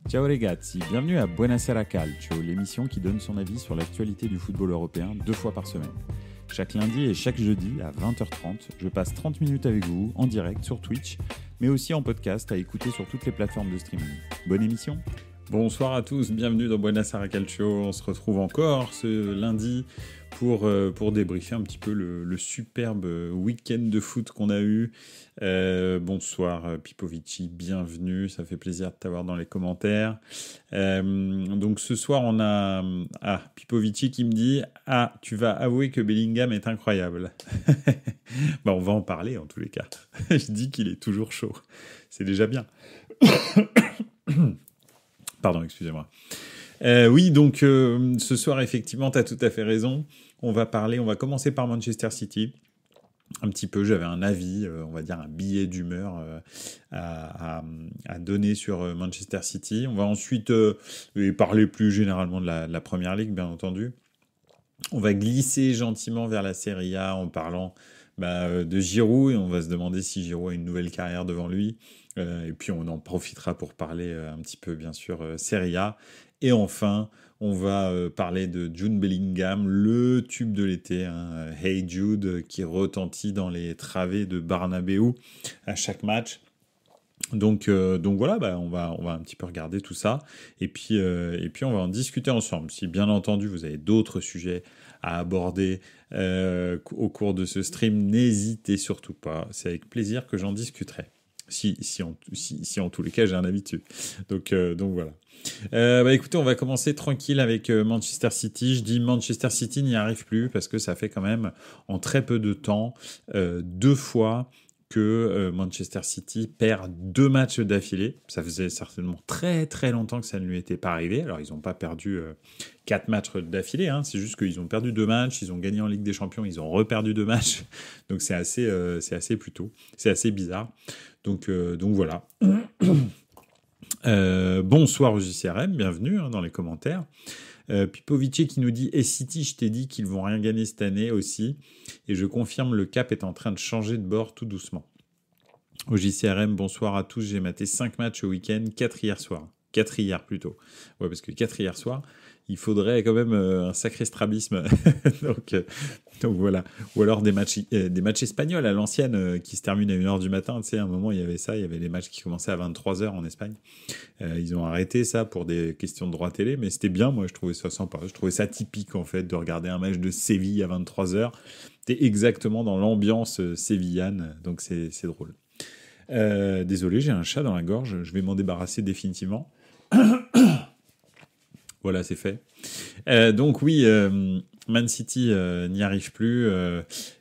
Ciao ragazzi, bienvenue à Buonasera Calcio, l'émission qui donne son avis sur l'actualité du football européen 2 fois par semaine. Chaque lundi et chaque jeudi à 20h30, je passe 30 minutes avec vous en direct sur Twitch, mais aussi en podcast à écouter sur toutes les plateformes de streaming. Bonne émission. Bonsoir à tous, bienvenue dans Buonasera Calcio. On se retrouve encore ce lundi pour débriefer un petit peu le superbe week-end de foot qu'on a eu. Bonsoir Pipovici, bienvenue, ça fait plaisir de t'avoir dans les commentaires. Donc ce soir on a Pipovici qui me dit « tu vas avouer que Bellingham est incroyable ». On va en parler en tous les cas. Je dis qu'il est toujours chaud, c'est déjà bien. Pardon, excusez-moi. Oui, donc ce soir, effectivement, tu as tout à fait raison. On va commencer par Manchester City. Un petit peu, j'avais un avis, on va dire un billet d'humeur à donner sur Manchester City. On va ensuite parler plus généralement de la Première Ligue, bien entendu. On va glisser gentiment vers la Serie A en parlant de Giroud, et on va se demander si Giroud a une nouvelle carrière devant lui. Et puis on en profitera pour parler un petit peu, bien sûr, Serie A. Et enfin, on va parler de Jude Bellingham, le tube de l'été, hein, Hey Jude, qui retentit dans les travées de Bernabéu à chaque match. Donc voilà, on va un petit peu regarder tout ça, et puis on va en discuter ensemble. Si bien entendu vous avez d'autres sujets à aborder au cours de ce stream, n'hésitez surtout pas, c'est avec plaisir que j'en discuterai. Si en tous les cas j'ai un avis dessus. Donc voilà. Écoutez, on va commencer tranquille avec Manchester City. Je dis Manchester City n'y arrive plus parce que ça fait quand même en très peu de temps 2 fois que Manchester City perd 2 matchs d'affilée. Ça faisait certainement très très longtemps que ça ne lui était pas arrivé. Alors ils n'ont pas perdu 4 matchs d'affilée, hein. C'est juste qu'ils ont perdu 2 matchs, ils ont gagné en Ligue des Champions, ils ont reperdu 2 matchs. Donc c'est assez bizarre. Donc voilà. Bonsoir au JCRM, bienvenue dans les commentaires. Pipovici qui nous dit « Et City, je t'ai dit qu'ils vont rien gagner cette année aussi. Et je confirme, le cap est en train de changer de bord tout doucement. » Au JCRM, bonsoir à tous. J'ai maté 5 matchs au week-end, 4 hier soir. 4 hier plutôt. Ouais, parce que 4 hier soir, il faudrait quand même un sacré strabisme. donc voilà. Ou alors des matchs espagnols à l'ancienne qui se terminent à 1h du matin. Tu sais, à un moment, il y avait les matchs qui commençaient à 23h en Espagne. Ils ont arrêté ça pour des questions de droit télé, mais c'était bien, moi je trouvais ça sympa. Je trouvais ça typique en fait de regarder un match de Séville à 23h. T'es exactement dans l'ambiance sévillane, donc c'est drôle. Désolé, j'ai un chat dans la gorge, je vais m'en débarrasser définitivement. Voilà, c'est fait. Donc oui, Man City n'y arrive plus.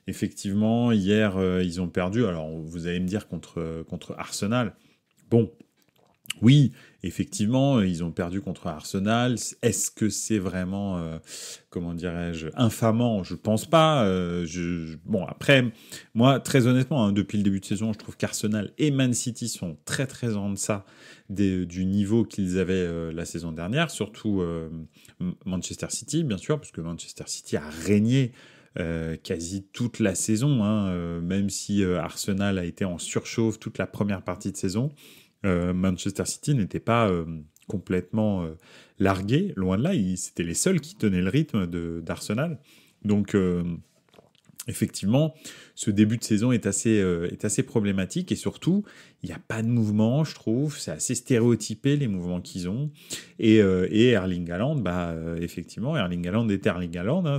Effectivement, hier, ils ont perdu. Alors, vous allez me dire contre Arsenal. Bon, oui, effectivement, ils ont perdu contre Arsenal. Est-ce que c'est vraiment, comment dirais-je, infamant ? Je pense pas. Bon, après, moi, très honnêtement, hein, depuis le début de saison, je trouve qu'Arsenal et Man City sont très très en deçà du niveau qu'ils avaient la saison dernière, surtout Manchester City, bien sûr, parce que Manchester City a régné quasi toute la saison, hein, même si Arsenal a été en surchauffe toute la première partie de saison. Manchester City n'était pas complètement largué, loin de là, c'était les seuls qui tenaient le rythme d'Arsenal. Donc effectivement, ce début de saison est assez problématique, et surtout, il n'y a pas de mouvement, je trouve. C'est assez stéréotypé, les mouvements qu'ils ont. Et Erling Haaland, effectivement, Erling Haaland est Erling Haaland. Hein,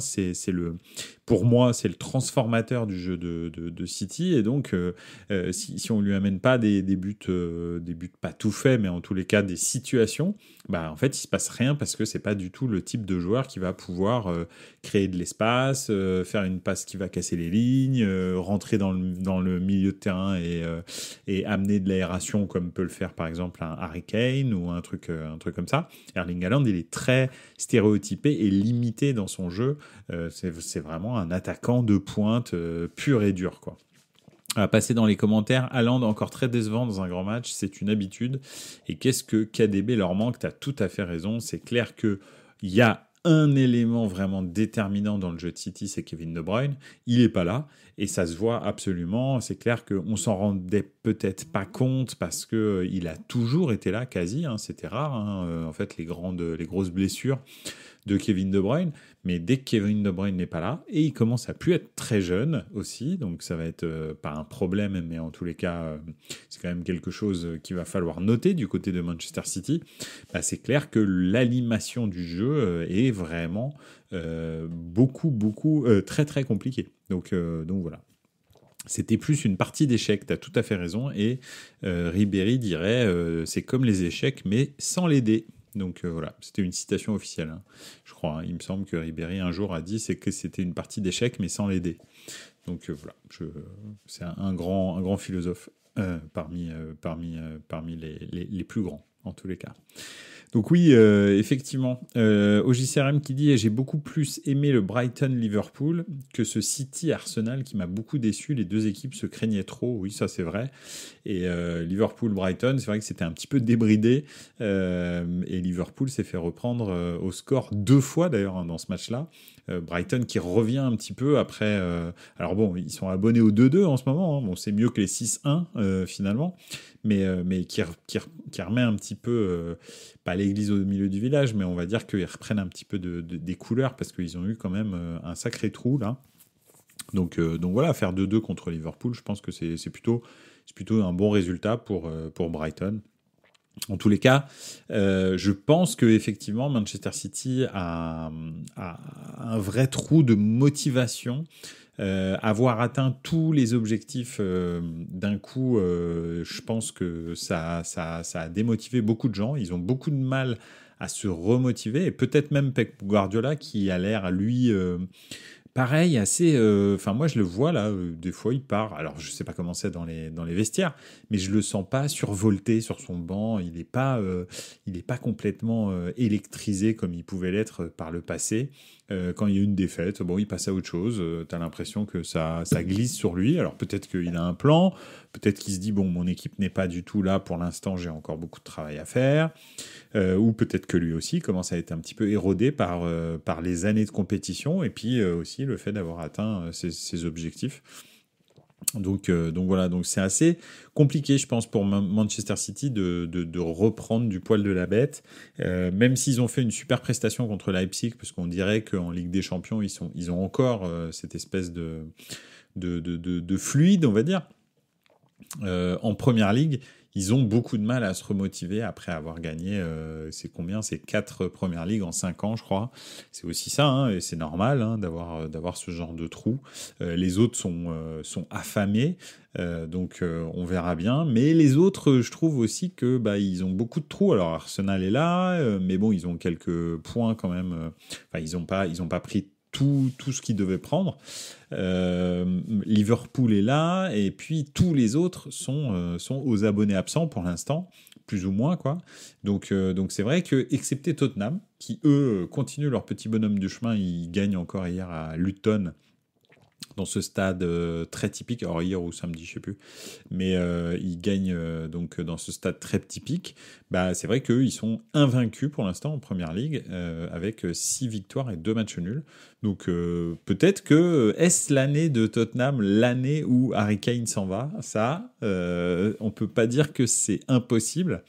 pour moi, c'est le transformateur du jeu de City. Et donc, si on ne lui amène pas des buts pas tout faits, mais en tous les cas des situations, en fait, il ne se passe rien parce que ce n'est pas du tout le type de joueur qui va pouvoir créer de l'espace, faire une passe qui va casser les lignes, rentrer dans le milieu de terrain et amener de l'aération comme peut le faire par exemple un Harry Kane ou un truc comme ça. Erling Haaland, il est très stéréotypé et limité dans son jeu. C'est vraiment un attaquant de pointe pur et dur, quoi. On va passer dans les commentaires. Haaland encore très décevant dans un grand match, c'est une habitude. Et qu'est-ce que KDB leur manque ? Tu as tout à fait raison. C'est clair que il y a un élément vraiment déterminant dans le jeu de City, c'est Kevin De Bruyne. Il est pas là et ça se voit absolument. C'est clair qu'on s'en rendait peut-être pas compte parce que il a toujours été là, quasi. C'était rare. En fait, les grosses blessures de Kevin De Bruyne, mais dès que Kevin De Bruyne n'est pas là, et il commence à plus être très jeune aussi, donc ça va être pas un problème, mais en tous les cas, c'est quand même quelque chose qu'il va falloir noter du côté de Manchester City. C'est clair que l'animation du jeu est vraiment beaucoup, très très compliquée. Donc voilà. C'était plus une partie d'échecs, tu as tout à fait raison, et Ribéry dirait c'est comme les échecs, mais sans les dés. Donc voilà, c'était une citation officielle, je crois. Il me semble que Ribéry un jour a dit c'est que c'était une partie d'échecs, mais sans les dés. Donc voilà, c'est un grand philosophe parmi les plus grands, en tous les cas. Donc oui, effectivement, OJCRM qui dit « J'ai beaucoup plus aimé le Brighton-Liverpool que ce City-Arsenal qui m'a beaucoup déçu. Les deux équipes se craignaient trop. » Oui, ça c'est vrai. Et Liverpool-Brighton, c'est vrai que c'était un petit peu débridé. Et Liverpool s'est fait reprendre au score 2 fois d'ailleurs dans ce match-là. Brighton qui revient un petit peu après... alors bon, ils sont abonnés au 2-2 en ce moment. Bon, c'est mieux que les 6-1 finalement. Mais qui remet un petit peu, pas l'église au milieu du village, mais on va dire qu'ils reprennent un petit peu des couleurs parce qu'ils ont eu quand même un sacré trou là. Donc voilà, faire 2-2 contre Liverpool, je pense que c'est plutôt un bon résultat pour Brighton. En tous les cas, je pense que effectivement Manchester City a un vrai trou de motivation. Avoir atteint tous les objectifs d'un coup, je pense que ça a démotivé beaucoup de gens. Ils ont beaucoup de mal à se remotiver. Et peut-être même Pep Guardiola qui a l'air, lui... pareil, assez... Enfin, moi, je le vois, là, des fois, il part... Alors, je sais pas comment c'est dans les vestiaires, mais je le sens pas survolté sur son banc. Il est pas complètement électrisé comme il pouvait l'être par le passé. Quand il y a une défaite, bon, il passe à autre chose. T'as l'impression que ça glisse sur lui. Alors, peut-être qu'il a un plan. Peut-être qu'il se dit, bon, mon équipe n'est pas du tout là pour l'instant. J'ai encore beaucoup de travail à faire. Ou peut-être que lui aussi commence à être un petit peu érodé par les années de compétition et puis aussi le fait d'avoir atteint ses objectifs. Donc voilà, donc c'est assez compliqué, je pense, pour Manchester City de reprendre du poil de la bête, même s'ils ont fait une super prestation contre Leipzig, parce qu'on dirait qu'en Ligue des Champions, ils ont encore cette espèce de fluide, on va dire. En Première Ligue, ils ont beaucoup de mal à se remotiver après avoir gagné, c'est combien ? C'est 4 Premières Ligues en 5 ans, je crois. C'est aussi ça, et c'est normal d'avoir ce genre de trou. Les autres sont affamés, donc on verra bien. Mais les autres, je trouve aussi que ils ont beaucoup de trous. Alors Arsenal est là, mais bon, ils ont quelques points quand même. Enfin, ils ont pas pris tout ce qu'ils devaient prendre. Liverpool est là, et puis tous les autres sont aux abonnés absents pour l'instant, plus ou moins, quoi. Donc c'est vrai que, excepté Tottenham, qui eux continuent leur petit bonhomme de chemin, ils gagnent encore hier à Luton, dans ce stade très typique, alors hier ou samedi, je sais plus, mais ils gagnent donc dans ce stade très typique. C'est vrai qu'eux, ils sont invaincus pour l'instant en Première Ligue, avec 6 victoires et 2 matchs nuls. Donc peut-être que est-ce l'année de Tottenham, l'année où Harry Kane s'en va ? Ça, on peut pas dire que c'est impossible.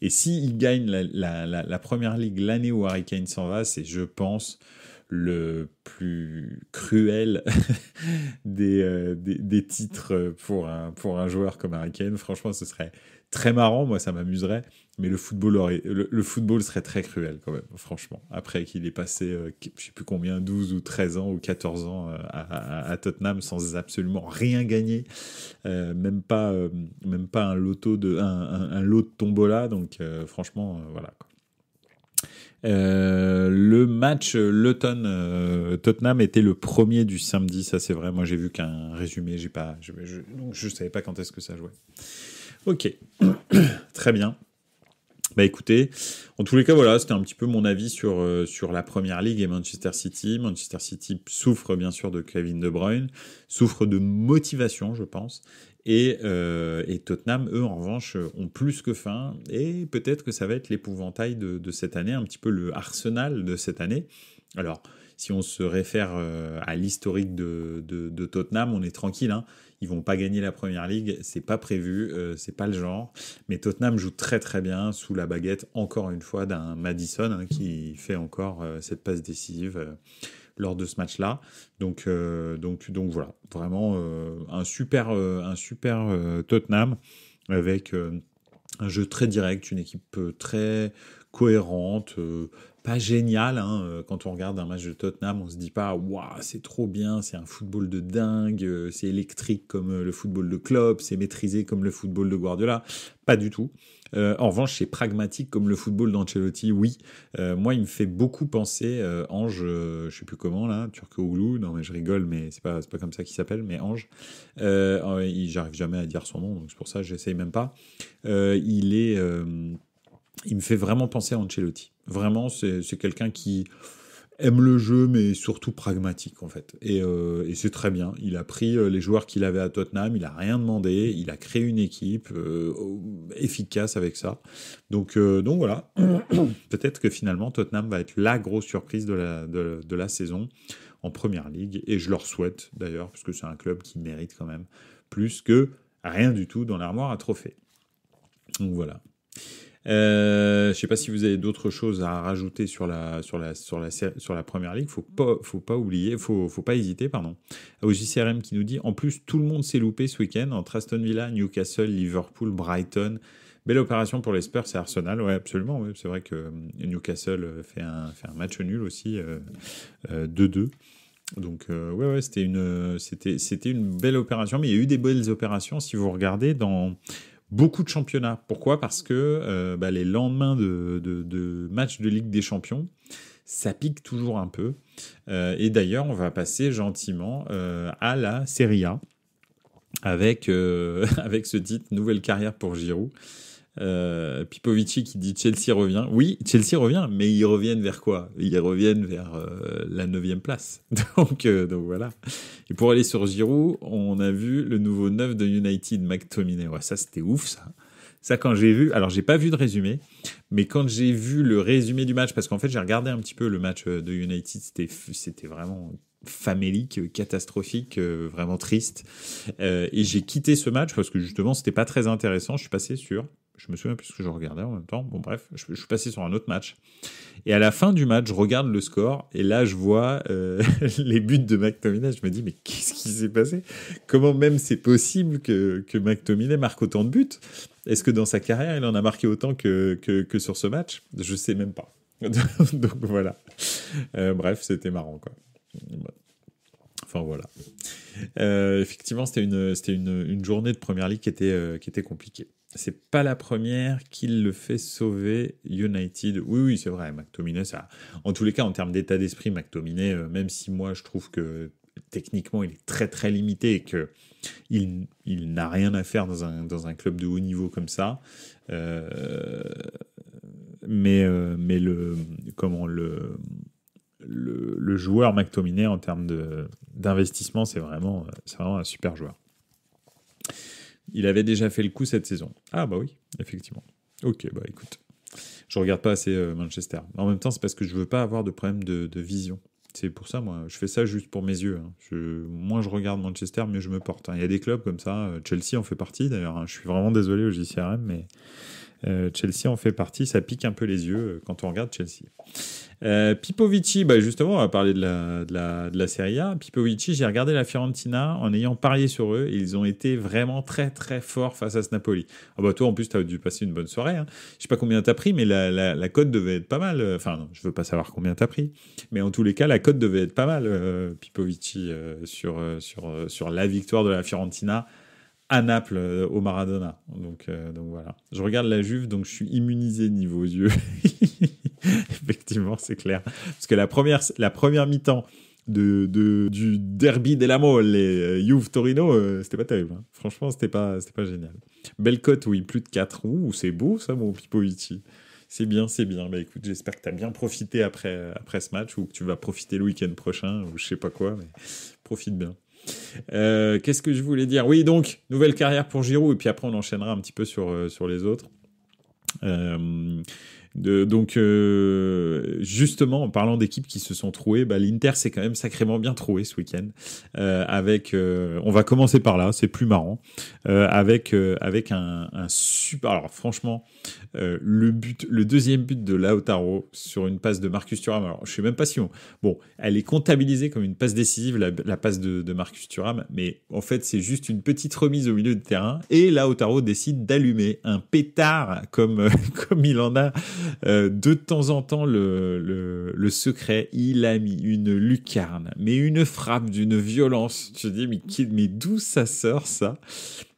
Et s'ils gagnent la Première Ligue l'année où Harry Kane s'en va, c'est, je pense, le plus cruel des titres pour un joueur comme Harry Kane. Franchement, ce serait très marrant, moi ça m'amuserait, mais le football serait très cruel quand même, franchement. Après qu'il ait passé, je sais plus combien, 12 ou 13 ans ou 14 ans à Tottenham sans absolument rien gagner, même pas un lot de tombola, donc franchement, voilà, quoi. Le match Tottenham était le premier du samedi, ça c'est vrai. Moi j'ai vu qu'un résumé, donc je savais pas quand est-ce que ça jouait. Ok, très bien. Écoutez, en tous les cas, voilà, c'était un petit peu mon avis sur la Première Ligue et Manchester City. Manchester City souffre bien sûr de Kevin De Bruyne, souffre de motivation, je pense, Et Tottenham, eux, en revanche, ont plus que faim. Et peut-être que ça va être l'épouvantail de cette année, un petit peu le Arsenal de cette année. Alors, si on se réfère à l'historique de Tottenham, on est tranquille. Hein. Ils vont pas gagner la Première Ligue, c'est pas prévu, c'est pas le genre. Mais Tottenham joue très très bien sous la baguette, encore une fois, d'un Maddison hein, qui fait encore cette passe décisive. Lors de ce match-là. Donc voilà, vraiment un super Tottenham avec un jeu très direct, une équipe très cohérente, pas géniale. Hein. Quand on regarde un match de Tottenham, on se dit pas waouh, c'est trop bien, c'est un football de dingue, c'est électrique comme le football de Klopp, c'est maîtrisé comme le football de Guardiola. Pas du tout. En revanche, c'est pragmatique comme le football d'Ancelotti, oui. Moi, il me fait beaucoup penser Ange, je sais plus comment là, Turcoğlu. Non, mais je rigole, mais c'est pas comme ça qu'il s'appelle, mais Ange. J'arrive jamais à dire son nom, donc c'est pour ça que j'essaye même pas. Il me fait vraiment penser à Ancelotti. Vraiment, c'est quelqu'un qui aime le jeu, mais surtout pragmatique en fait. Et c'est très bien. Il a pris les joueurs qu'il avait à Tottenham, il a rien demandé, il a créé une équipe efficace avec ça. Donc voilà. Peut-être que finalement Tottenham va être la grosse surprise de la saison en Première Ligue. Et je leur souhaite d'ailleurs, parce que c'est un club qui mérite quand même plus que rien du tout dans l'armoire à trophées. Donc voilà. Je sais pas si vous avez d'autres choses à rajouter sur la Première Ligue. Faut pas oublier, faut pas hésiter, pardon. Au JCRM qui nous dit en plus tout le monde s'est loupé ce week-end entre Aston Villa, Newcastle, Liverpool, Brighton. Belle opération pour les Spurs et Arsenal. Ouais, absolument. Ouais. C'est vrai que Newcastle fait un match nul aussi, 2-2. Donc ouais, c'était une belle opération, mais il y a eu des belles opérations si vous regardez dans beaucoup de championnats. Pourquoi ? Parce que les lendemains de matchs de Ligue des Champions, ça pique toujours un peu. Et d'ailleurs, on va passer gentiment à la Serie A avec ce titre, nouvelle carrière pour Giroud. Pipovici qui dit Chelsea revient. Oui, Chelsea revient, mais ils reviennent vers quoi ? Ils reviennent vers la 9e place. donc voilà. Et pour aller sur Giroud, on a vu le nouveau 9 de United, McTominay. Ouais, ça c'était ouf ça. Ça quand j'ai vu, alors j'ai pas vu de résumé, mais quand j'ai vu le résumé du match, parce qu'en fait j'ai regardé un petit peu le match de United, c'était vraiment famélique, catastrophique, vraiment triste. Et j'ai quitté ce match parce que justement c'était pas très intéressant. Je suis passé sur, je me souviens plus ce que je regardais en même temps. Bon bref, je suis passé sur un autre match. Et à la fin du match, je regarde le score et là je vois les buts de McTominay. Je me dis mais qu'est-ce qui s'est passé ? Comment même c'est possible que McTominay marque autant de buts ? Est-ce que dans sa carrière il en a marqué autant que sur ce match ? Je sais même pas. Donc voilà. Bref, c'était marrant quoi. Enfin voilà. Effectivement, c'était une journée de Première Ligue qui était compliquée. C'est pas la première qui le fait sauver United. Oui, c'est vrai. McTominay, ça. En tous les cas, en termes d'état d'esprit, McTominay, même si moi je trouve que techniquement il est très très limité et que il n'a rien à faire dans un club de haut niveau comme ça. Mais le joueur McTominay en termes d'investissement, c'est vraiment un super joueur. Il avait déjà fait le coup cette saison. Ah bah oui, effectivement. Ok, bah écoute. Je regarde pas assez Manchester. En même temps, c'est parce que je veux pas avoir de problème de vision. C'est pour ça, moi, je fais ça juste pour mes yeux. Hein. Moins je regarde Manchester, mieux je me porte. Hein. Il y a des clubs comme ça. Chelsea en fait partie, d'ailleurs. Hein. Je suis vraiment désolé au JCRM, mais Chelsea en fait partie. Ça pique un peu les yeux quand on regarde Chelsea. Pipovici, justement, on va parler de la Serie A. Pipovici, j'ai regardé la Fiorentina en ayant parié sur eux. Et ils ont été vraiment très très forts face à ce Napoli. Ah bah toi, en plus, tu as dû passer une bonne soirée. Hein. Je sais pas combien t'as pris, mais la cote devait être pas mal. Enfin, non, je veux pas savoir combien t'as pris. Mais en tous les cas, la cote devait être pas mal, Pipovici, sur la victoire de la Fiorentina à Naples, au Maradona. Donc voilà. Je regarde la Juve, donc je suis immunisé niveau yeux. Effectivement, c'est clair. Parce que la première mi-temps du derby della Mole, Juve-Torino, c'était pas terrible. Hein. Franchement, c'était pas génial. Belle cote, oui, plus de 4. Ouh, c'est beau ça, mon Pipovici. C'est bien. Bah écoute, j'espère que tu as bien profité après ce match, ou que tu vas profiter le week-end prochain, ou je sais pas quoi, mais profite bien. Qu'est-ce que je voulais dire? Oui, donc, nouvelle carrière pour Giroud, et puis après, on enchaînera un petit peu sur les autres. Donc, justement, en parlant d'équipes qui se sont trouées, l'Inter s'est quand même sacrément bien troué ce week-end. On va commencer par là, c'est plus marrant. Avec un super. Alors, franchement, le deuxième but de Lautaro sur une passe de Marcus Thuram. Alors, je sais même pas si bon, elle est comptabilisée comme une passe décisive, la passe de Marcus Thuram, mais en fait, c'est juste une petite remise au milieu de terrain et Lautaro décide d'allumer un pétard comme il en a de temps en temps le secret. Il a mis une lucarne, mais une frappe d'une violence. Tu te dis, mais d'où ça sort ça?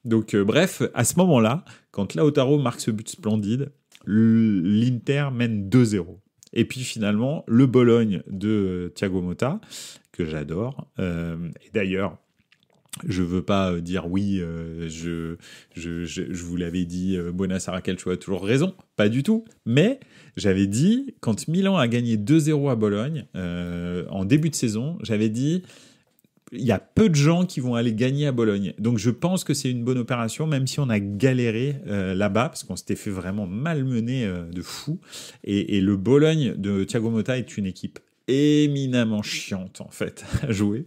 Donc, bref, à ce moment-là, quand Lautaro marque ce but splendide, l'Inter mène 2-0. Et puis finalement, le Bologne de Thiago Motta, que j'adore. Et d'ailleurs, je veux pas dire oui, je vous l'avais dit, Buonasera Calcio a toujours raison, pas du tout. Mais j'avais dit, quand Milan a gagné 2-0 à Bologne, en début de saison, j'avais dit, il y a peu de gens qui vont aller gagner à Bologne. Donc je pense que c'est une bonne opération, même si on a galéré là-bas, parce qu'on s'était fait vraiment malmener de fou. Et le Bologne de Thiago Motta est une équipe éminemment chiante en fait à jouer,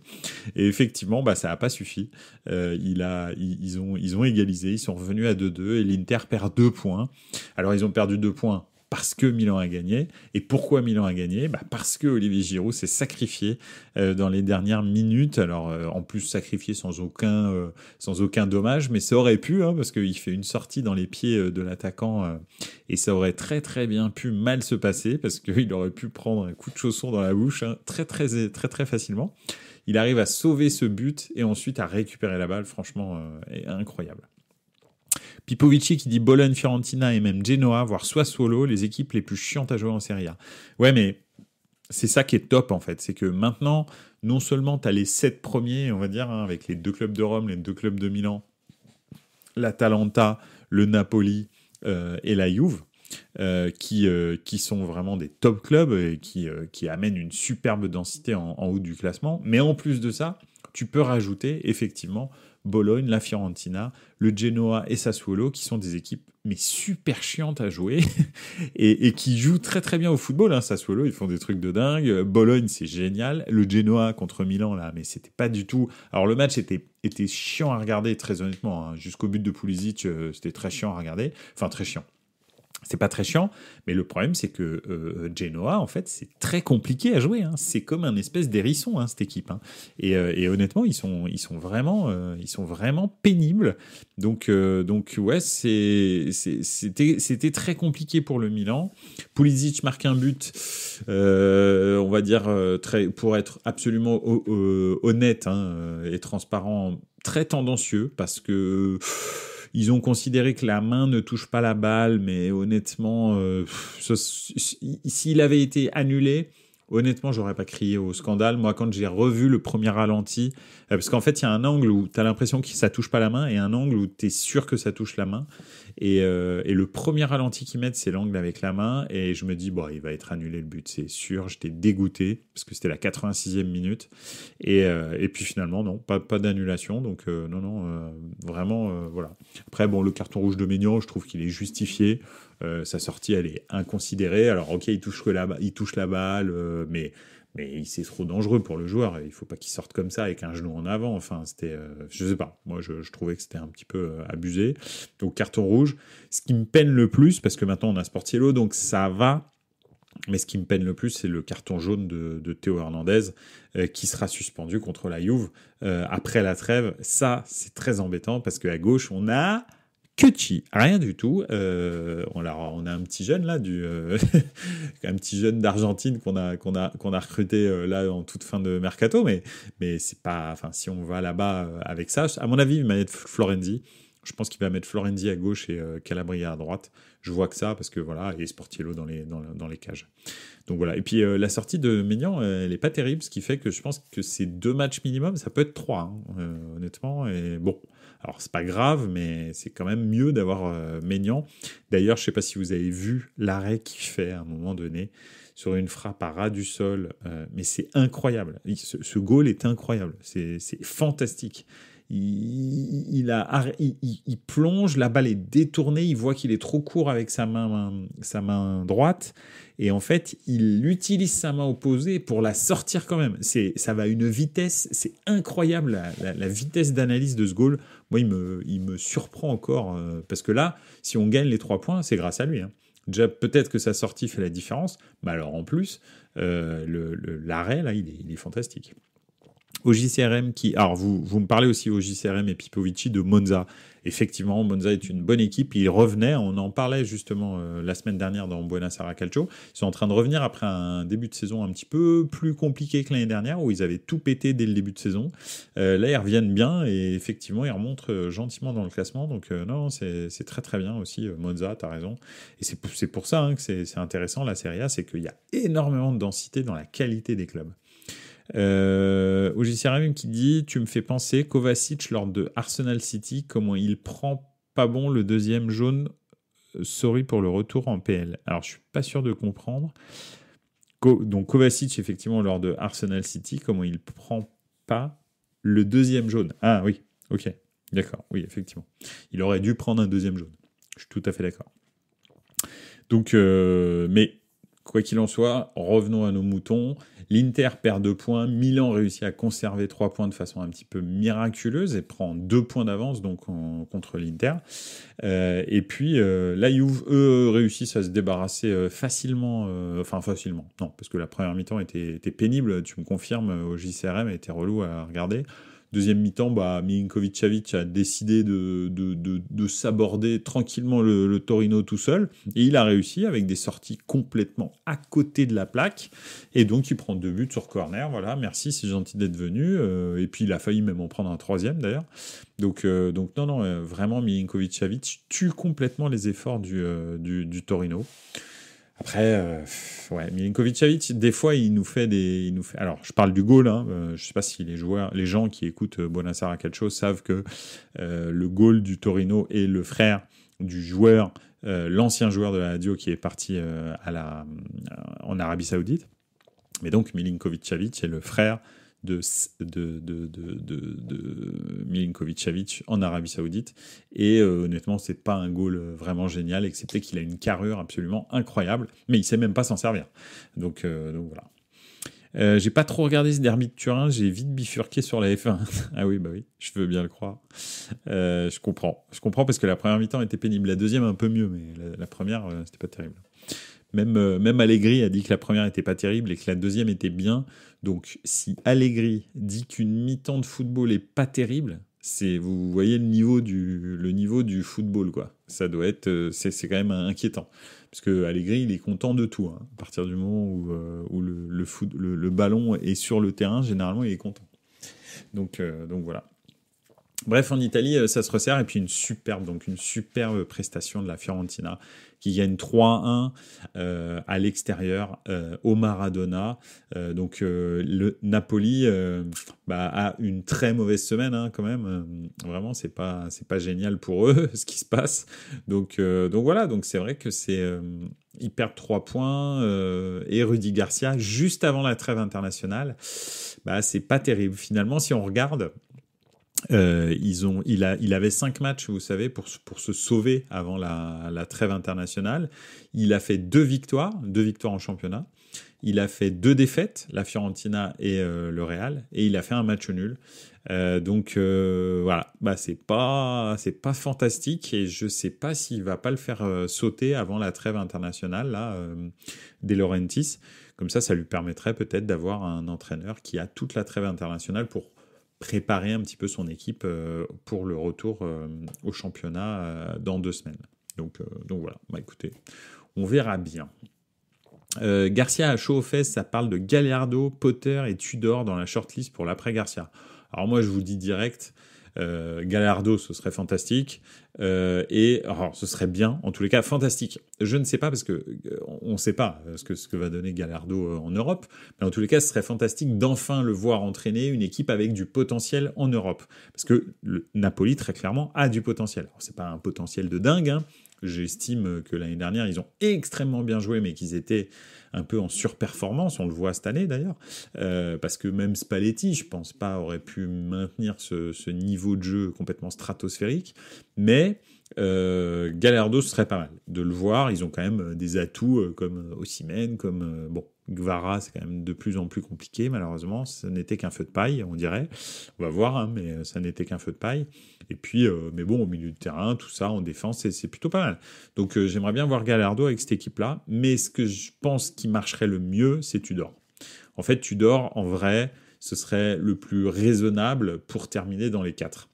et effectivement ça n'a pas suffi. Ils ont égalisé, ils sont revenus à 2-2 et l'Inter perd 2 points. Alors ils ont perdu 2 points parce que Milan a gagné. Et pourquoi Milan a gagné? Parce que Olivier Giroud s'est sacrifié dans les dernières minutes. Alors en plus sacrifié sans aucun dommage, mais ça aurait pu, parce qu'il fait une sortie dans les pieds de l'attaquant et ça aurait très très bien pu mal se passer parce qu'il aurait pu prendre un coup de chausson dans la bouche très très très très très facilement. Il arrive à sauver ce but et ensuite à récupérer la balle. Franchement, incroyable. Pipovici qui dit Bologne, Fiorentina et même Genoa, voire Sassuolo, les équipes les plus chiantes à jouer en Serie A. Ouais, mais c'est ça qui est top en fait, c'est que maintenant, non seulement tu as les 7 premiers, on va dire, avec les 2 clubs de Rome, les 2 clubs de Milan, l'Atalanta, le Napoli et la Juve, qui sont vraiment des top clubs et qui amènent une superbe densité en haut du classement. Mais en plus de ça, tu peux rajouter effectivement Bologne, la Fiorentina, le Genoa et Sassuolo, qui sont des équipes mais super chiantes à jouer et qui jouent très très bien au football. Sassuolo, ils font des trucs de dingue. Bologne, c'est génial. Le Genoa contre Milan, là, mais c'était pas du tout... Alors le match était chiant à regarder, très honnêtement. Jusqu'au but de Pulisic, c'était très chiant à regarder. Enfin, très chiant. C'est pas très chiant, mais le problème c'est que Genoa, en fait, c'est très compliqué à jouer. C'est comme un espèce d'hérisson, cette équipe. Et honnêtement, ils sont vraiment pénibles. Donc ouais, c'était très compliqué pour le Milan. Pulisic marque un but, on va dire pour être absolument honnête et transparent, très tendancieux parce que ils ont considéré que la main ne touche pas la balle, mais honnêtement, s'il avait été annulé, honnêtement, j'aurais pas crié au scandale. Moi, quand j'ai revu le premier ralenti, parce qu'en fait, il y a un angle où tu as l'impression que ça touche pas la main et un angle où tu es sûr que ça touche la main. Et le premier ralenti qu'ils mettent, c'est l'angle avec la main. Et je me dis, il va être annulé le but, c'est sûr. J'étais dégoûté parce que c'était la 86e minute. Et puis finalement, non, pas d'annulation. Donc, non, vraiment, voilà. Après, le carton rouge de Maignan, je trouve qu'il est justifié. Sa sortie, elle est inconsidérée. Alors, ok, il touche la balle, mais c'est trop dangereux pour le joueur. Il faut pas qu'il sorte comme ça avec un genou en avant. Enfin, c'était, je sais pas. Moi, je trouvais que c'était un petit peu abusé. Donc, carton rouge. Ce qui me peine le plus, parce que maintenant on a Sportiello, donc ça va. Mais ce qui me peine le plus, c'est le carton jaune de Théo Hernandez qui sera suspendu contre la Juve après la trêve. Ça, c'est très embêtant parce qu'à gauche, on a Cucci, rien du tout. On a un petit jeune là, un petit jeune d'Argentine qu'on a recruté là en toute fin de mercato, mais c'est pas, enfin si on va là-bas avec ça, à mon avis, il va mettre Florenzi. Je pense qu'il va mettre Florenzi à gauche et Calabria à droite. Je vois que ça parce que voilà, et Sportiello dans les cages. Donc voilà. Et puis la sortie de Maignan, elle est pas terrible, ce qui fait que je pense que c'est 2 matchs minimum, ça peut être 3, hein, honnêtement. Et bon, alors c'est pas grave, mais c'est quand même mieux d'avoir Maignan. D'ailleurs, je sais pas si vous avez vu l'arrêt qu'il fait à un moment donné sur une frappe à ras du sol, mais c'est incroyable. Ce goal est incroyable, c'est fantastique. Il plonge, la balle est détournée, il voit qu'il est trop court avec sa main droite, et en fait, il utilise sa main opposée pour la sortir quand même. Ça va à une vitesse, c'est incroyable la vitesse d'analyse de ce goal. Moi, il me surprend encore, parce que là, si on gagne les 3 points, c'est grâce à lui, hein. Déjà, peut-être que sa sortie fait la différence, mais alors en plus, l'arrêt, là, il est fantastique. Au JCRM alors vous me parlez aussi au JCRM et Pipovici de Monza. Effectivement, Monza est une bonne équipe. Ils revenaient, on en parlait justement la semaine dernière dans Buenos Aires Calcio. Ils sont en train de revenir après un début de saison un petit peu plus compliqué que l'année dernière où ils avaient tout pété dès le début de saison. Là, ils reviennent bien et effectivement, ils remontent gentiment dans le classement. Donc non, c'est très très bien aussi. Monza, t'as raison. Et c'est pour ça que c'est intéressant la Serie A, c'est qu'il y a énormément de densité dans la qualité des clubs. Au JCRM qui dit tu me fais penser Kovacic lors de Arsenal City, comment il prend pas bon le deuxième jaune, sorry pour le retour en PL. Alors je suis pas sûr de comprendre. Donc Kovacic effectivement lors de Arsenal City, comment il prend pas le deuxième jaune. Ah oui, ok, d'accord, oui effectivement. Il aurait dû prendre un deuxième jaune. Je suis tout à fait d'accord. Donc mais quoi qu'il en soit, revenons à nos moutons. L'Inter perd 2 points. Milan réussit à conserver 3 points de façon un petit peu miraculeuse et prend 2 points d'avance donc contre l'Inter. Et puis la Juve, eux, réussissent à se débarrasser facilement. Facilement. Non, parce que la première mi-temps était pénible. Tu me confirmes, au JCRM, elle était relou à regarder. Deuxième mi-temps, Milinkovic-Savic a décidé de s'aborder tranquillement le Torino tout seul. Et il a réussi avec des sorties complètement à côté de la plaque. Et donc, il prend 2 buts sur corner. Voilà, merci, c'est gentil d'être venu. Et puis, il a failli même en prendre un 3e d'ailleurs. Donc non, vraiment, Milinkovic-Savic tue complètement les efforts du Torino. Après, Milinkovic-Savic, des fois, il nous fait. Alors, je parle du goal. Je sais pas si les gens qui écoutent Buenos Aires Calcio savent que le goal du Torino est le frère du joueur, l'ancien joueur de la Lazio qui est parti en Arabie Saoudite. Mais donc, Milinkovic-Savic est le frère de Milinkovic-Savic en Arabie Saoudite. Et honnêtement, c'est pas un goal vraiment génial, excepté qu'il a une carrure absolument incroyable, mais il sait même pas s'en servir. Donc voilà. J'ai pas trop regardé ce derby de Turin, j'ai vite bifurqué sur la F1. Ah oui, je veux bien le croire. Je comprends parce que la première mi-temps était pénible, la deuxième un peu mieux, mais la première, c'était pas terrible. Même Allegri a dit que la première était pas terrible et que la deuxième était bien. Donc, si Allegri dit qu'une mi-temps de football est pas terrible, vous voyez le niveau du football, quoi. Ça doit être, c'est quand même inquiétant. Parce que Allegri, il est content de tout, hein. À partir du moment où le ballon est sur le terrain, généralement, il est content. Donc voilà. Bref, en Italie, ça se resserre. Et puis une superbe prestation de la Fiorentina qui gagne 3-1 à l'extérieur au Maradona. Le Napoli a une très mauvaise semaine quand même. Vraiment, c'est pas génial pour eux ce qui se passe. Donc voilà, donc c'est vrai que ils perdent 3 points et Rudy Garcia juste avant la trêve internationale. C'est pas terrible finalement si on regarde. Il avait 5 matchs, vous savez, pour se sauver avant la trêve internationale. Il a fait 2 victoires en championnat. Il a fait 2 défaites, la Fiorentina et le Real, et il a fait un match nul. Voilà, c'est pas fantastique et je sais pas s'il va pas le faire sauter avant la trêve internationale là, De Laurentiis. Comme ça lui permettrait peut-être d'avoir un entraîneur qui a toute la trêve internationale pour préparer un petit peu son équipe pour le retour au championnat dans 2 semaines. Donc voilà, écoutez, on verra bien. Garcia a chaud aux fesses, ça parle de Gallardo, Potter et Tudor dans la shortlist pour l'après Garcia. Alors moi je vous dis direct, Gallardo, ce serait fantastique. Et alors, ce serait bien, en tous les cas, fantastique. Je ne sais pas parce que on ne sait pas ce que va donner Gallardo en Europe, mais en tous les cas, ce serait fantastique d'enfin le voir entraîner une équipe avec du potentiel en Europe, parce que le Napoli très clairement a du potentiel. Alors, c'est pas un potentiel de dingue, hein. J'estime que l'année dernière, ils ont extrêmement bien joué, mais qu'ils étaient un peu en surperformance. On le voit cette année d'ailleurs, parce que même Spalletti, je pense pas, aurait pu maintenir ce niveau de jeu complètement stratosphérique. Mais Gallardo, ce serait pas mal de le voir. Ils ont quand même des atouts comme Osimhen, comme bon, Gvara, c'est quand même de plus en plus compliqué, malheureusement. Ça n'était qu'un feu de paille, on dirait. On va voir, hein, mais ça n'était qu'un feu de paille. Et puis, mais bon, au milieu de terrain, tout ça, en défense, c'est plutôt pas mal. Donc, j'aimerais bien voir Gallardo avec cette équipe-là. Mais ce que je pense qui marcherait le mieux, c'est Tudor. En fait, Tudor, en vrai, ce serait le plus raisonnable pour terminer dans les 4.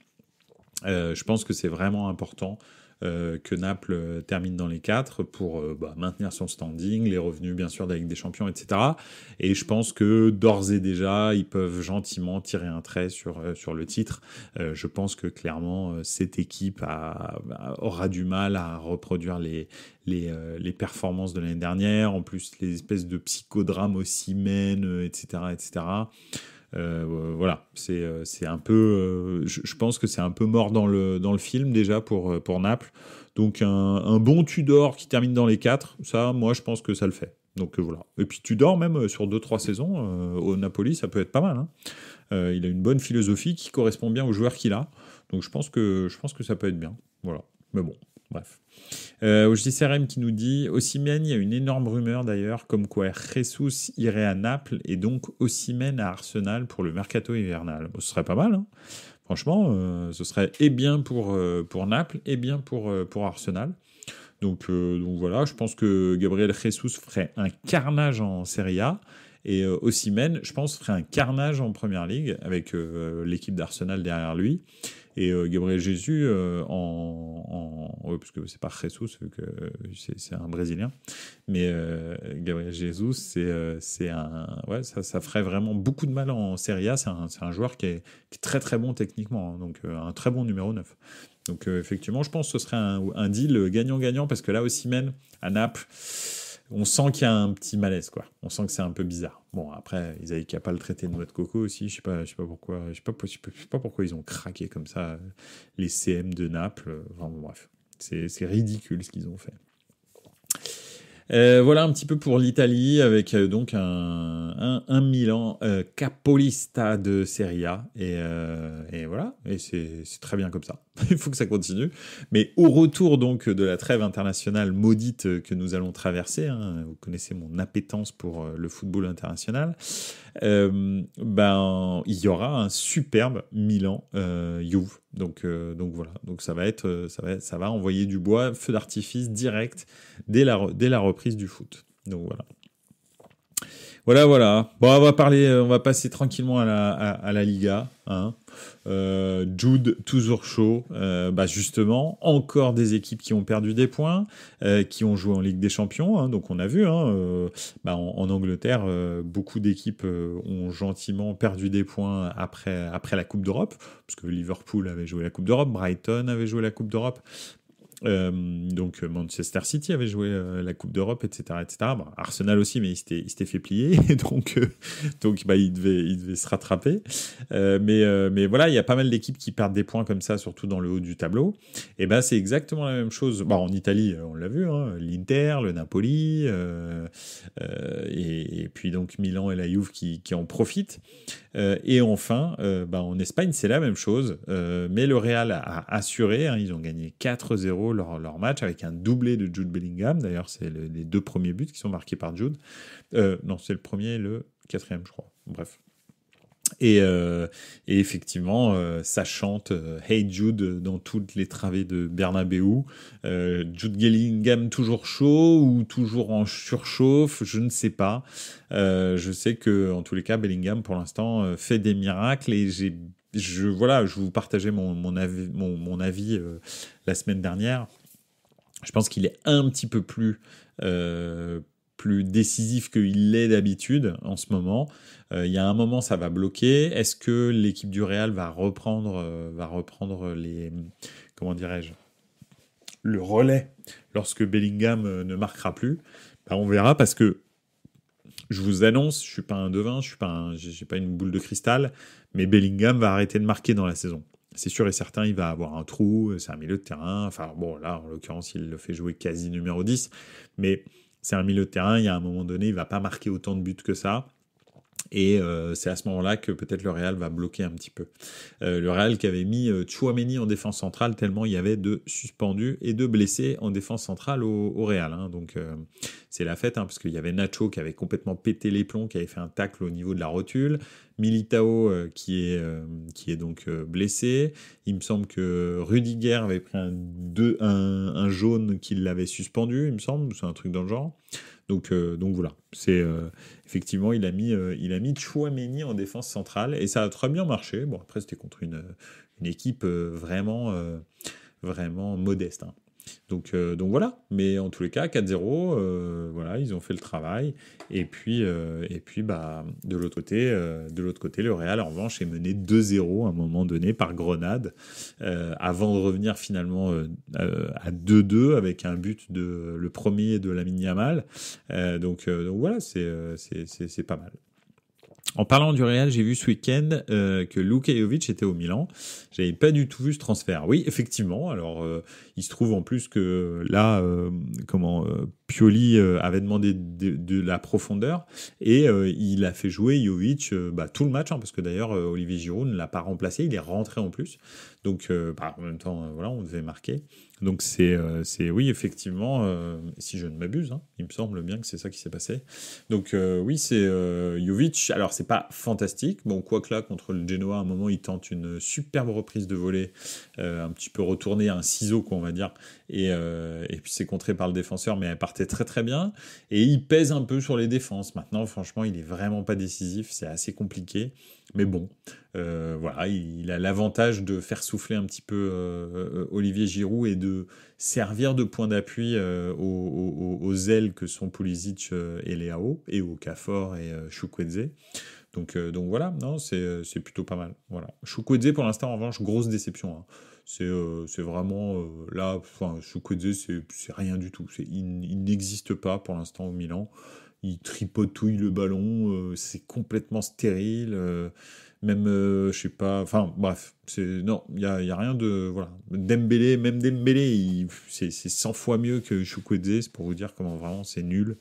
Je pense que c'est vraiment important que Naples termine dans les 4 pour maintenir son standing, les revenus bien sûr de la Ligue des Champions, etc. Et je pense que d'ores et déjà, ils peuvent gentiment tirer un trait sur le titre. Je pense que clairement, cette équipe aura du mal à reproduire les performances de l'année dernière, en plus les espèces de psychodrames Osimhen, etc., etc. Voilà, c'est un peu, je pense que c'est un peu mort dans le film déjà pour Naples. Donc un bon Tudor qui termine dans les 4, ça, moi, je pense que ça le fait. Donc voilà. Et puis Tudor, même sur 2-3 saisons, au Napoli, ça peut être pas mal, hein. Il a une bonne philosophie qui correspond bien aux joueurs qu'il a. Donc je pense que ça peut être bien. Voilà. Mais bon, bref. Au JCRM qui nous dit Osimhen, il y a une énorme rumeur d'ailleurs comme quoi Jesus irait à Naples et donc Osimhen à Arsenal pour le mercato hivernal. Bon, ce serait pas mal, hein. Franchement, ce serait et bien pour Naples et bien pour Arsenal. Donc voilà, je pense que Gabriel Jesus ferait un carnage en Serie A. Et Osimhen, je pense, ferait un carnage en Première Ligue avec l'équipe d'Arsenal derrière lui. Et Gabriel Jesus, ouais, parce que c'est pas Jesus, vu que c'est un Brésilien. Mais Gabriel Jesus, c'est un... Ouais, ça ferait vraiment beaucoup de mal en Serie A. C'est un joueur qui est très très bon techniquement, hein, donc un très bon numéro 9. Donc effectivement, je pense que ce serait un deal gagnant-gagnant, parce que là, Osimhen, à Naples... On sent qu'il y a un petit malaise, quoi. On sent que c'est un peu bizarre. Bon, après, ils avaient qu'à pas le traiter de noix de coco aussi. Je sais pas pourquoi. Je sais pas pourquoi ils ont craqué comme ça les CM de Naples. Enfin, bon, bref, c'est ridicule ce qu'ils ont fait. Voilà un petit peu pour l'Italie avec donc un Milan capolista de Serie A et voilà, et c'est très bien comme ça. Il faut que ça continue. Mais au retour donc de la trêve internationale maudite que nous allons traverser, hein, vous connaissez mon appétence pour le football international, il y aura un superbe Milan Juve. Donc voilà, donc ça va envoyer du bois, feu d'artifice direct dès la reprise du foot. Donc voilà. Bon, on va passer tranquillement à la Liga, hein. Jude toujours chaud, justement encore des équipes qui ont perdu des points, qui ont joué en Ligue des Champions, hein. Donc on a vu, hein, en Angleterre, beaucoup d'équipes ont gentiment perdu des points après la Coupe d'Europe, parce que Liverpool avait joué la Coupe d'Europe, Brighton avait joué la Coupe d'Europe. Donc Manchester City avait joué la Coupe d'Europe, etc., etc. Bon, Arsenal aussi, mais il s'était fait plier, donc il devait se rattraper. Mais voilà, il y a pas mal d'équipes qui perdent des points comme ça, surtout dans le haut du tableau. Et c'est exactement la même chose. Bon, en Italie, on l'a vu, hein, l'Inter, le Napoli, et puis donc Milan et la Juve qui en profitent. Et enfin, en Espagne, c'est la même chose. Mais le Real a assuré, hein, ils ont gagné 4-0 leur match avec un doublé de Jude Bellingham. D'ailleurs, c'est les 2 premiers buts qui sont marqués par Jude. Non, c'est le premier et le 4e, je crois. Bref. Et effectivement, ça chante Hey Jude dans toutes les travées de Bernabeu. Jude Bellingham toujours chaud ou toujours en surchauffe, je ne sais pas. Je sais que en tous les cas, Bellingham pour l'instant fait des miracles et je vous partageais mon avis la semaine dernière. Je pense qu'il est un petit peu plus plus décisif qu'il l'est d'habitude en ce moment. Il y a un moment, ça va bloquer. Est-ce que l'équipe du Real va reprendre les, comment dirais-je, le relais lorsque Bellingham ne marquera plus? Ben, on verra, parce que je vous annonce, je suis pas un devin, j'ai pas une boule de cristal, mais Bellingham va arrêter de marquer dans la saison. C'est sûr et certain, il va avoir un trou, c'est un milieu de terrain. Enfin bon, là, en l'occurrence, il le fait jouer quasi numéro 10, mais c'est un milieu de terrain, il y a un moment donné, il va pas marquer autant de buts que ça. Et c'est à ce moment-là que peut-être le Real va bloquer un petit peu. Le Real qui avait mis Tchouaméni en défense centrale tellement il y avait de suspendus et de blessés en défense centrale au Real. Hein. Donc c'est la fête, hein, parce qu'il y avait Nacho qui avait complètement pété les plombs, qui avait fait un tacle au niveau de la rotule. Militao qui est donc blessé. Il me semble que Rudiger avait pris un jaune qui l'avait suspendu, il me semble, c'est un truc dans le genre. Donc voilà, c'est effectivement il a mis Tchouaméni en défense centrale et ça a très bien marché. Bon, après c'était contre une équipe vraiment modeste, hein. Donc voilà, mais en tous les cas 4-0, voilà, ils ont fait le travail. Et puis bah de l'autre côté, le Real en revanche est mené 2-0 à un moment donné par Grenade, avant de revenir finalement à 2-2 avec un but le premier de Lamine Yamal. Donc voilà, c'est pas mal. En parlant du Real, j'ai vu ce week-end que Luka Jovic était au Milan. J'avais pas du tout vu ce transfert. Oui, effectivement. Alors, il se trouve en plus que là, Pioli avait demandé de la profondeur et il a fait jouer Jovic tout le match, hein, parce que d'ailleurs Olivier Giroud ne l'a pas remplacé. Il est rentré en plus. Donc, en même temps, voilà, on devait marquer. Donc c'est oui, effectivement, si je ne m'abuse, hein, il me semble bien que c'est ça qui s'est passé. Donc oui, c'est Jovic. Alors c'est pas fantastique. Bon, quoique là, contre le Genoa, à un moment, il tente une superbe reprise de volée, un petit peu retournée, un ciseau, quoi, on va dire. Et puis c'est contré par le défenseur, mais elle partait très très bien. Et il pèse un peu sur les défenses. Maintenant, franchement, il est vraiment pas décisif. C'est assez compliqué. Mais bon, voilà, il a l'avantage de faire souffler un petit peu Olivier Giroud et de servir de point d'appui aux ailes que sont Pulisic et Leao, et au Okafor et Chukwueze. Donc voilà, non, c'est plutôt pas mal. Voilà. Chukwueze, pour l'instant, en revanche, grosse déception, hein. C'est vraiment là, enfin, Chukwueze, c'est rien du tout. Il n'existe pas pour l'instant au Milan. Il tripotouille le ballon, c'est complètement stérile. Même, je sais pas, enfin, bref, non, il y a rien de, voilà. Dembélé, c'est 100 fois mieux que Chukwueze, c'est pour vous dire comment vraiment c'est nul.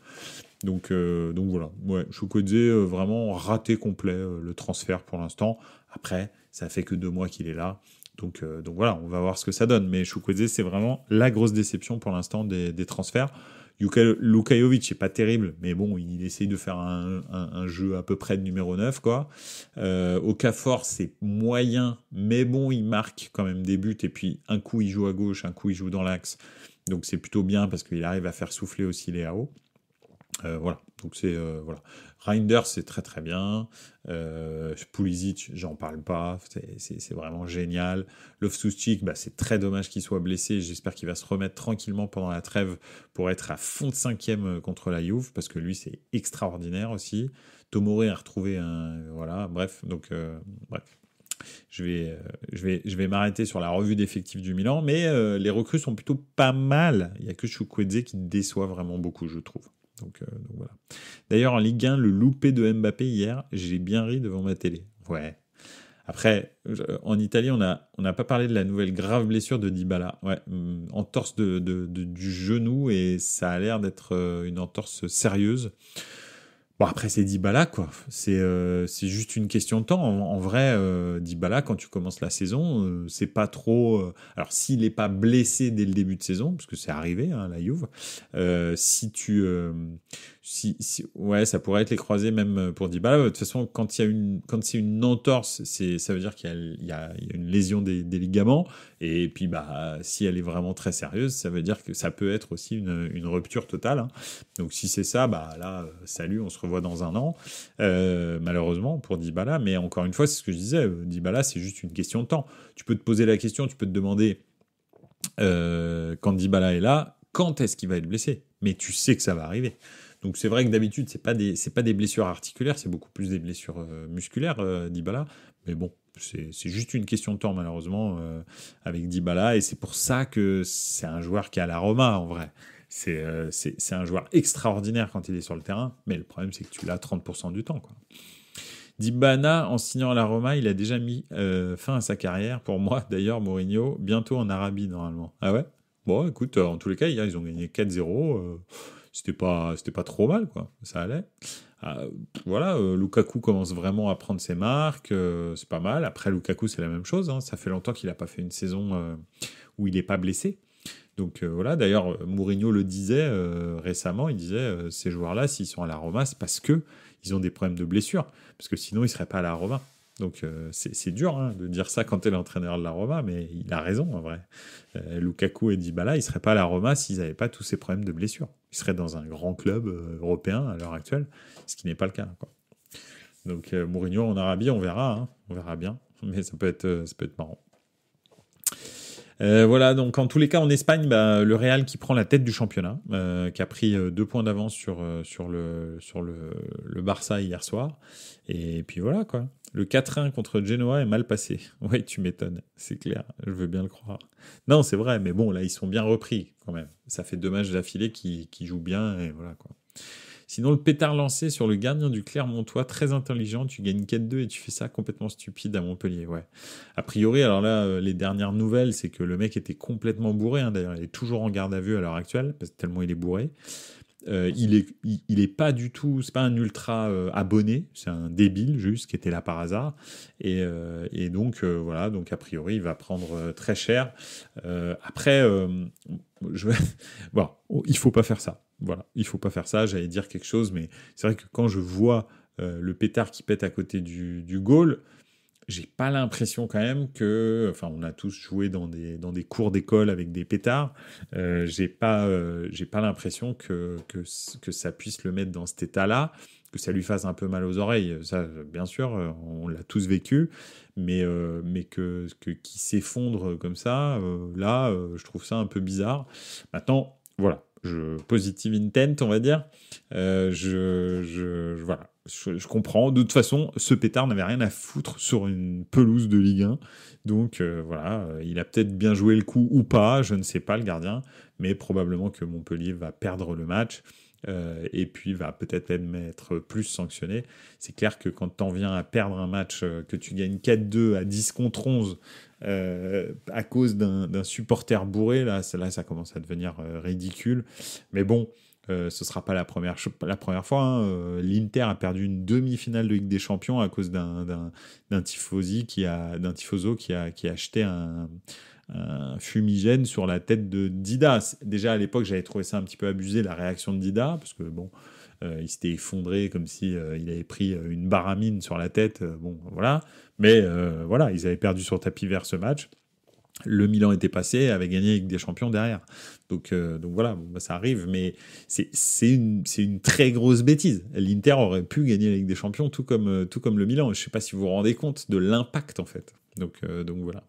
Donc voilà, ouais, Chukwueze, vraiment raté complet, le transfert pour l'instant. Après, ça fait que 2 mois qu'il est là. Donc voilà, on va voir ce que ça donne. Mais Chukwueze, c'est vraiment la grosse déception pour l'instant des transferts. Luka Jovic c'est pas terrible, mais bon, il essaye de faire un jeu à peu près de numéro 9, quoi. Okafor, c'est moyen, mais bon, il marque quand même des buts, et puis un coup il joue à gauche, un coup il joue dans l'axe, donc c'est plutôt bien parce qu'il arrive à faire souffler aussi Leao. Voilà, donc c'est voilà. Reinders, c'est très très bien. Pulisic, j'en parle pas, c'est vraiment génial. Loftus-Cheek, c'est très dommage qu'il soit blessé. J'espère qu'il va se remettre tranquillement pendant la trêve pour être à fond de 5e contre la Juve, parce que lui c'est extraordinaire aussi. Tomori a retrouvé voilà, bref, donc bref. Je vais m'arrêter sur la revue d'effectifs du Milan, mais les recrues sont plutôt pas mal. Il y a que Chukwueze qui déçoit vraiment beaucoup, je trouve. Donc voilà. D'ailleurs, en Ligue 1, le loupé de Mbappé hier, j'ai bien ri devant ma télé. Ouais. Après, en Italie, on n'a pas parlé de la nouvelle grave blessure de Dybala. Ouais, entorse du genou, et ça a l'air d'être une entorse sérieuse. Bon, après, c'est Dybala, quoi. C'est juste une question de temps. En vrai, Dybala, quand tu commences la saison, c'est pas trop... alors, s'il n'est pas blessé dès le début de saison, parce que c'est arrivé, hein, la Juve, ouais, ça pourrait être les croisés même pour Dybala. De toute façon, quand c'est une entorse, ça veut dire qu'il y a une lésion des ligaments. Et puis, si elle est vraiment très sérieuse, ça veut dire que ça peut être aussi une rupture totale, hein. Donc, si c'est ça, là, salut, on se revoit dans un an. Malheureusement pour Dybala, mais encore une fois, c'est ce que je disais. Dybala, c'est juste une question de temps. Tu peux te poser la question, tu peux te demander quand Dybala est là, quand est-ce qu'il va être blessé? Mais tu sais que ça va arriver. Donc c'est vrai que d'habitude, c'est pas des blessures articulaires, c'est beaucoup plus des blessures musculaires, Dybala. Mais bon, c'est juste une question de temps, malheureusement, avec Dybala. Et c'est pour ça que c'est un joueur qui est à la Roma, en vrai. C'est un joueur extraordinaire quand il est sur le terrain, mais le problème, c'est que tu l'as 30% du temps, quoi. Dybala, en signant à la Roma, il a déjà mis fin à sa carrière. Pour moi, d'ailleurs, Mourinho, bientôt en Arabie, normalement. Ah ouais? Bon, écoute, en tous les cas, hier, ils ont gagné 4-0. C'était pas trop mal, quoi. Ça allait. Ah, voilà, Lukaku commence vraiment à prendre ses marques. C'est pas mal. Après, Lukaku, c'est la même chose, hein. Ça fait longtemps qu'il n'a pas fait une saison où il n'est pas blessé. Donc voilà, d'ailleurs, Mourinho le disait récemment, il disait ces joueurs-là, s'ils sont à la Roma, c'est parce que ils ont des problèmes de blessure, parce que sinon ils seraient pas à la Roma. Donc c'est dur, hein, de dire ça quand tu es l'entraîneur de la Roma, mais il a raison en vrai. Lukaku et Dybala, ils seraient pas à la Roma s'ils n'avaient pas tous ces problèmes de blessure. Ils seraient dans un grand club européen à l'heure actuelle, ce qui n'est pas le cas, quoi. Donc Mourinho en Arabie, on verra, hein, on verra bien, mais ça peut être marrant. Voilà, donc en tous les cas en Espagne, le Real qui prend la tête du championnat, qui a pris 2 points d'avance sur le Barça hier soir. Et puis voilà, quoi. Le 4-1 contre Genoa est mal passé. Ouais, tu m'étonnes, c'est clair, je veux bien le croire. Non, c'est vrai, mais bon, là, ils sont bien repris quand même. Ça fait 2 matchs d'affilée qui jouent bien, et voilà, quoi. Sinon, le pétard lancé sur le gardien du Clermontois, très intelligent, tu gagnes 4-2 et tu fais ça complètement stupide à Montpellier, ouais. A priori, alors là, les dernières nouvelles, c'est que le mec était complètement bourré, hein. D'ailleurs, il est toujours en garde à vue à l'heure actuelle, parce que tellement il est bourré. Il est pas du tout, c'est pas un ultra abonné, c'est un débile juste qui était là par hasard. Et donc, voilà, donc a priori, il va prendre très cher. Après, bon, il faut pas faire ça. Voilà, il faut pas faire ça. J'allais dire quelque chose, mais c'est vrai que quand je vois le pétard qui pète à côté du goal, j'ai pas l'impression quand même que, enfin, on a tous joué dans des cours d'école avec des pétards. J'ai pas l'impression que ça puisse le mettre dans cet état-là, que ça lui fasse un peu mal aux oreilles. Ça, bien sûr, on l'a tous vécu, mais qui s'effondre comme ça, là, je trouve ça un peu bizarre. Maintenant, voilà. Positive intent, on va dire. Voilà. Je comprends. De toute façon, ce pétard n'avait rien à foutre sur une pelouse de Ligue 1. Donc voilà, il a peut-être bien joué le coup ou pas, je ne sais pas le gardien, mais probablement que Montpellier va perdre le match. Et puis va peut-être même être plus sanctionné. C'est clair que quand t'en viens à perdre un match, que tu gagnes 4-2 à 10 contre 11 à cause d'un supporter bourré, là ça commence à devenir ridicule. Mais bon, ce sera pas la première fois, hein. L'Inter a perdu une demi-finale de Ligue des Champions à cause d'un tifoso qui a acheté un fumigène sur la tête de Dida. Déjà à l'époque, j'avais trouvé ça un petit peu abusé, la réaction de Dida, parce que bon, il s'était effondré comme si il avait pris une baramine sur la tête. Bon, voilà. Mais voilà, ils avaient perdu sur tapis vert ce match. Le Milan était passé, avait gagné avec des champions derrière. Donc voilà, bon, ça arrive, mais c'est une très grosse bêtise. L'Inter aurait pu gagner la Ligue des Champions, tout comme le Milan. Je ne sais pas si vous vous rendez compte de l'impact, en fait. Donc voilà.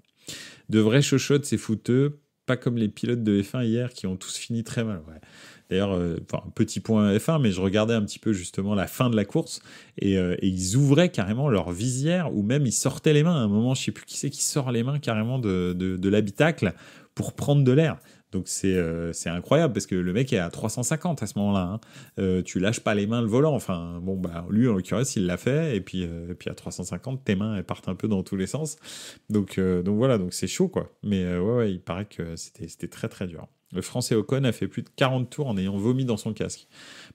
De vrais chochottes, c'est fouteux, pas comme les pilotes de F1 hier qui ont tous fini très mal. Ouais. D'ailleurs, petit point F1, mais je regardais un petit peu justement la fin de la course et ils ouvraient carrément leur visière ou même ils sortaient les mains. À un moment, je sais plus qui c'est qui sort les mains carrément de l'habitacle pour prendre de l'air. Donc c'est incroyable parce que le mec est à 350 à ce moment-là, hein. Tu lâches pas les mains le volant. Enfin bon, lui en l'occurrence il l'a fait et puis à 350 tes mains elles partent un peu dans tous les sens. Donc voilà, donc c'est chaud quoi. Mais ouais, il paraît que c'était très très dur. Le Français Ocon a fait plus de 40 tours en ayant vomi dans son casque.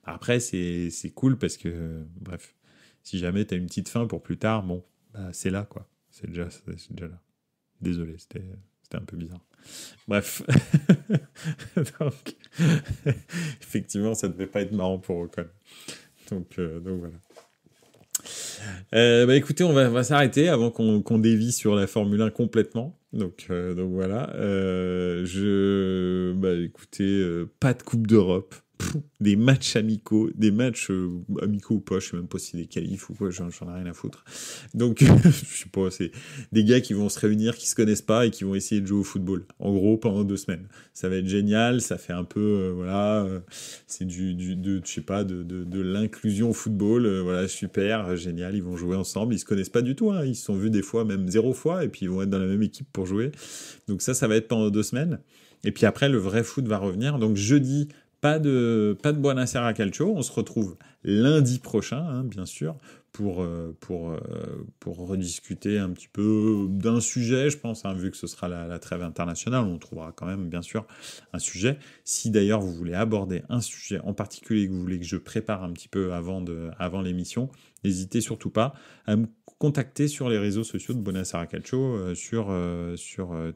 Après c'est cool parce que bref, si jamais t'as une petite faim pour plus tard, bon c'est là quoi. C'est déjà là. Désolé, c'était un peu bizarre. Bref. Donc, effectivement, ça ne devait pas être marrant pour Ocon. Donc voilà. Écoutez, on va s'arrêter avant qu'on dévie sur la Formule 1 complètement. Donc voilà. Écoutez, pas de Coupe d'Europe. des matchs amicaux, des matchs amicaux ou pas, je sais même pas si c'est des qualifs ou quoi, j'en ai rien à foutre. Donc, je sais pas, c'est des gars qui vont se réunir, qui se connaissent pas et qui vont essayer de jouer au football. En gros, pendant 2 semaines. Ça va être génial, ça fait un peu, c'est je sais pas, de l'inclusion au football, voilà, super, génial, ils vont jouer ensemble, ils se connaissent pas du tout, hein, ils se sont vus des fois, même 0 fois, et puis ils vont être dans la même équipe pour jouer. Donc ça va être pendant 2 semaines. Et puis après, le vrai foot va revenir. Donc jeudi, pas de Buonasera Calcio. On se retrouve lundi prochain, hein, bien sûr, pour rediscuter un petit peu d'un sujet, je pense, hein, vu que ce sera la trêve internationale. On trouvera quand même, bien sûr, un sujet. Si d'ailleurs vous voulez aborder un sujet en particulier que vous voulez que je prépare un petit peu avant l'émission, n'hésitez surtout pas à me contacter sur les réseaux sociaux de Buonasera Calcio, sur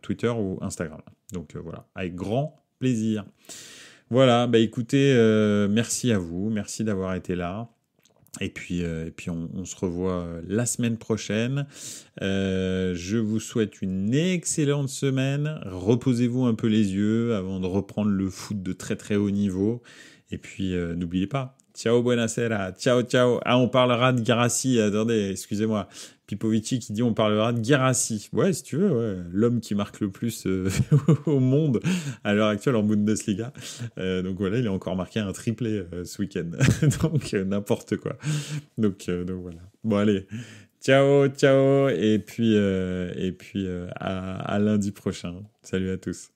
Twitter ou Instagram. Donc voilà, avec grand plaisir. Voilà, bah écoutez, merci à vous, merci d'avoir été là. Et puis on se revoit la semaine prochaine. Je vous souhaite une excellente semaine. Reposez-vous un peu les yeux avant de reprendre le foot de très très haut niveau. Et puis n'oubliez pas. Ciao, buonasera. Ciao, ciao. Ah, on parlera de Guirassy. Attendez, excusez-moi. Pipovici qui dit on parlera de Guirassy. Ouais, si tu veux, ouais. L'homme qui marque le plus au monde à l'heure actuelle en Bundesliga. Donc voilà, il a encore marqué un triplé ce week-end. Donc n'importe quoi. Donc voilà. Bon, allez. Ciao, ciao. Et puis à lundi prochain. Salut à tous.